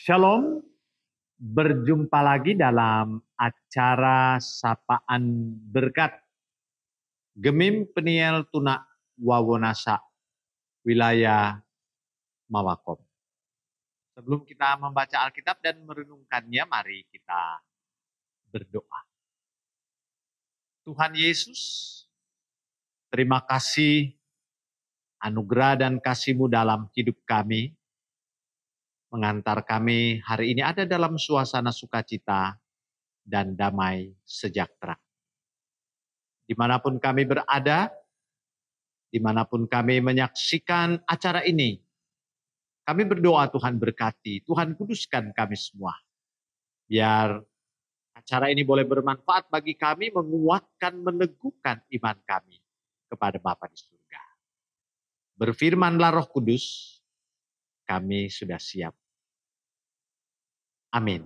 Shalom, berjumpa lagi dalam acara Sapaan Berkat Gemim Peniel Tuna Wawonasa, wilayah Mawakom. Sebelum kita membaca Alkitab dan merenungkannya, mari kita berdoa. Tuhan Yesus, terima kasih anugerah dan kasih-Mu dalam hidup kami, mengantar kami hari ini ada dalam suasana sukacita dan damai sejahtera. Dimanapun kami berada, dimanapun kami menyaksikan acara ini, kami berdoa Tuhan berkati, Tuhan kuduskan kami semua. Biar acara ini boleh bermanfaat bagi kami, menguatkan, meneguhkan iman kami kepada Bapa di surga. Berfirmanlah Roh Kudus, kami sudah siap. Amin.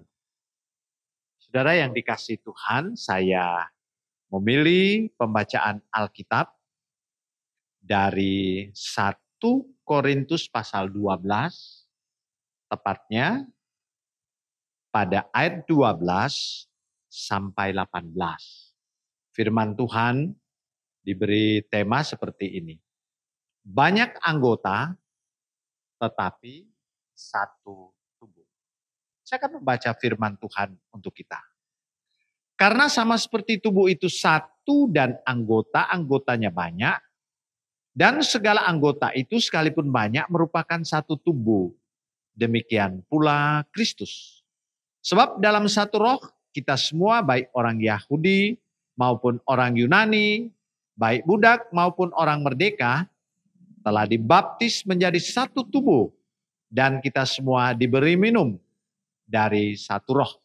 Saudara yang dikasihi Tuhan, saya memilih pembacaan Alkitab dari 1 Korintus pasal 12, tepatnya pada ayat 12 sampai 18. Firman Tuhan diberi tema seperti ini. Banyak anggota tetapi satu tubuh. Saya akan membaca firman Tuhan untuk kita. Karena sama seperti tubuh itu satu dan anggota-anggotanya banyak, dan segala anggota itu sekalipun banyak merupakan satu tubuh. Demikian pula Kristus. Sebab dalam satu roh kita semua baik orang Yahudi maupun orang Yunani, baik budak maupun orang merdeka, telah dibaptis menjadi satu tubuh dan kita semua diberi minum dari satu roh.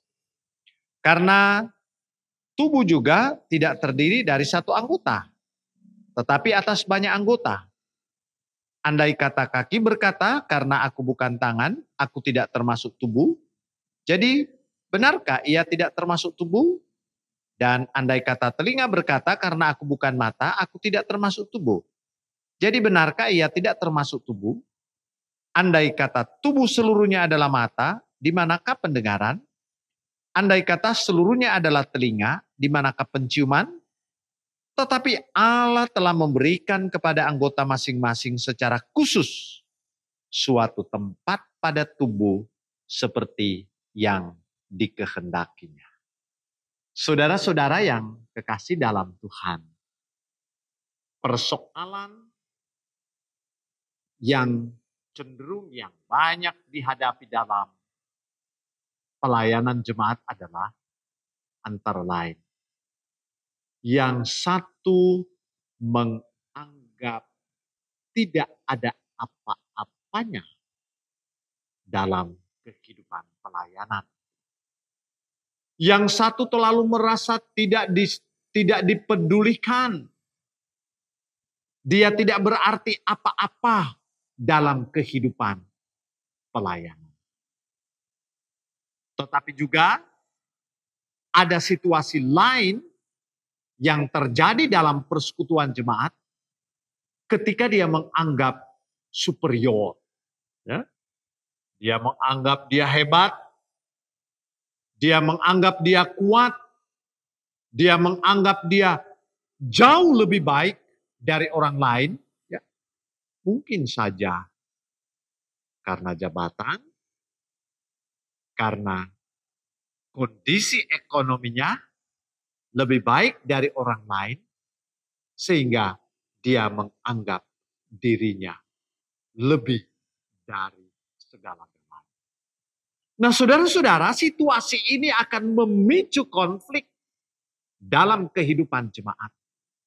Karena tubuh juga tidak terdiri dari satu anggota, tetapi atas banyak anggota. Andai kata kaki berkata, karena aku bukan tangan, aku tidak termasuk tubuh. Jadi benarkah ia tidak termasuk tubuh? Dan andai kata telinga berkata, karena aku bukan mata, aku tidak termasuk tubuh. Jadi benarkah ia tidak termasuk tubuh? Andai kata tubuh seluruhnya adalah mata, di manakah pendengaran? Andai kata seluruhnya adalah telinga, di manakah penciuman? Tetapi Allah telah memberikan kepada anggota masing-masing secara khusus suatu tempat pada tubuh seperti yang dikehendakinya. Saudara-saudara yang kekasih dalam Tuhan, persoalan yang cenderung yang banyak dihadapi dalam pelayanan jemaat adalah antara lain. Yang satu menganggap tidak ada apa-apanya dalam kehidupan pelayanan. Yang satu terlalu merasa tidak dipedulikan. Dia tidak berarti apa-apa dalam kehidupan pelayanan. Tetapi juga ada situasi lain yang terjadi dalam persekutuan jemaat ketika dia menganggap superior. Ya. Dia menganggap dia hebat, dia menganggap dia kuat, dia menganggap dia jauh lebih baik dari orang lain. Ya. Mungkin saja karena jabatan, karena kondisi ekonominya lebih baik dari orang lain, sehingga dia menganggap dirinya lebih dari segala-galanya. Nah saudara-saudara, situasi ini akan memicu konflik dalam kehidupan jemaat.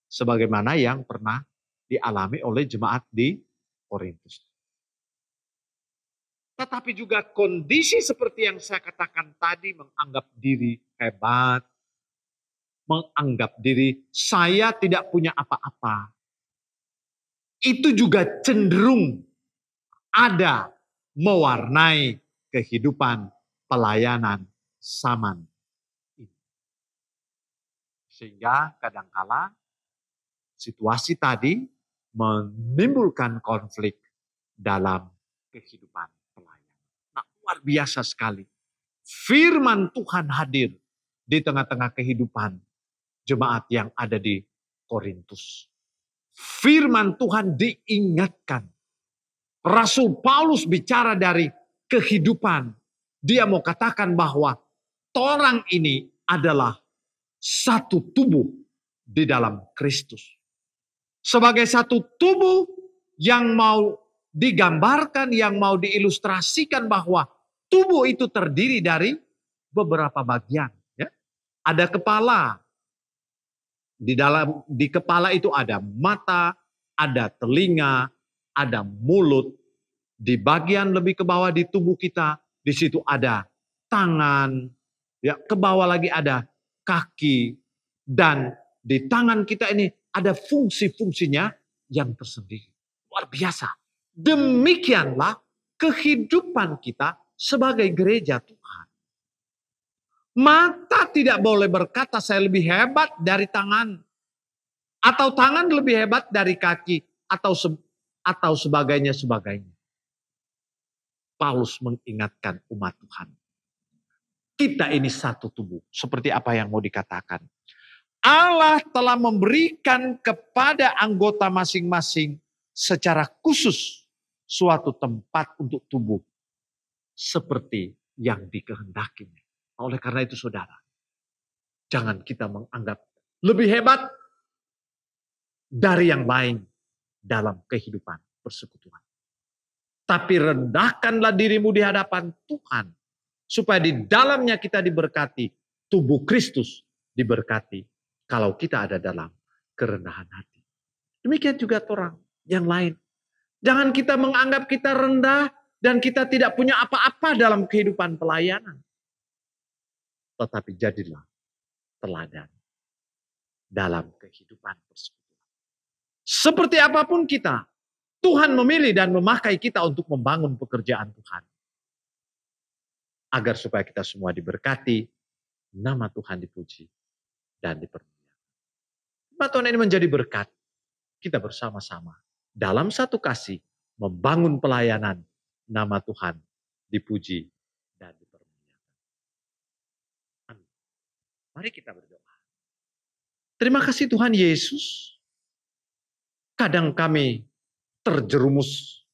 Sebagaimana yang pernah dialami oleh jemaat di Korintus. Tetapi juga kondisi seperti yang saya katakan tadi, menganggap diri hebat, menganggap diri saya tidak punya apa-apa. Itu juga cenderung ada mewarnai kehidupan pelayanan zaman ini. Sehingga kadangkala situasi tadi menimbulkan konflik dalam kehidupan pelayanan. Nah, luar biasa sekali. Firman Tuhan hadir di tengah-tengah kehidupan jemaat yang ada di Korintus. Firman Tuhan diingatkan. Rasul Paulus bicara dari kehidupan. Dia mau katakan bahwa orang ini adalah satu tubuh di dalam Kristus. Sebagai satu tubuh yang mau digambarkan, yang mau diilustrasikan bahwa tubuh itu terdiri dari beberapa bagian. Ya. Ada kepala. Di kepala itu ada mata, ada telinga, ada mulut. Di bagian lebih ke bawah di tubuh kita, di situ ada tangan, ya, ke bawah lagi ada kaki, dan di tangan kita ini ada fungsi-fungsinya yang tersendiri. Luar biasa. Demikianlah kehidupan kita sebagai gereja Tuhan. Mata tidak boleh berkata saya lebih hebat dari tangan. Atau tangan lebih hebat dari kaki. Atau sebagainya. Paulus mengingatkan umat Tuhan. Kita ini satu tubuh. Seperti apa yang mau dikatakan. Allah telah memberikan kepada anggota masing-masing secara khusus suatu tempat untuk tubuh. Seperti yang dikehendakinya. Oleh karena itu saudara, jangan kita menganggap lebih hebat dari yang lain dalam kehidupan persekutuan. Tapi rendahkanlah dirimu di hadapan Tuhan. Supaya di dalamnya kita diberkati. Tubuh Kristus diberkati. Kalau kita ada dalam kerendahan hati. Demikian juga orang yang lain. Jangan kita menganggap kita rendah dan kita tidak punya apa-apa dalam kehidupan pelayanan. Tetapi jadilah teladan dalam kehidupan persekutuan. Seperti apapun kita, Tuhan memilih dan memakai kita untuk membangun pekerjaan Tuhan. Agar supaya kita semua diberkati, nama Tuhan dipuji dan dipermuliakan. Tuhan ini menjadi berkat. Kita bersama-sama dalam satu kasih membangun pelayanan, nama Tuhan dipuji dan dipermuliakan. Amin. Mari kita berdoa. Terima kasih Tuhan Yesus. Kadang kami terjerumus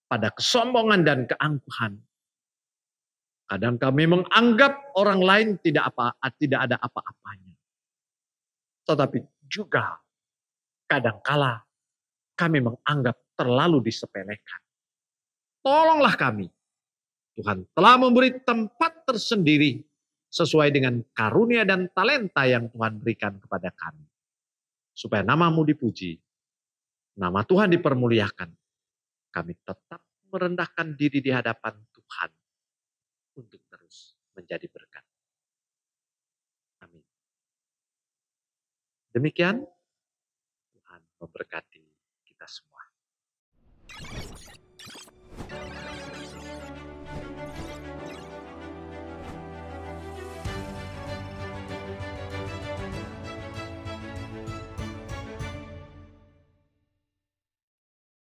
pada kesombongan dan keangkuhan. Kadang kami menganggap orang lain tidak ada apa-apanya. Tetapi juga kadangkala kami menganggap terlalu disepelekan. Tolonglah kami. Tuhan telah memberi tempat tersendiri sesuai dengan karunia dan talenta yang Tuhan berikan kepada kami. Supaya nama-Mu dipuji, nama Tuhan dipermuliakan. Kami tetap merendahkan diri di hadapan Tuhan untuk terus menjadi berkat. Amin. Demikian, Tuhan memberkati kita semua.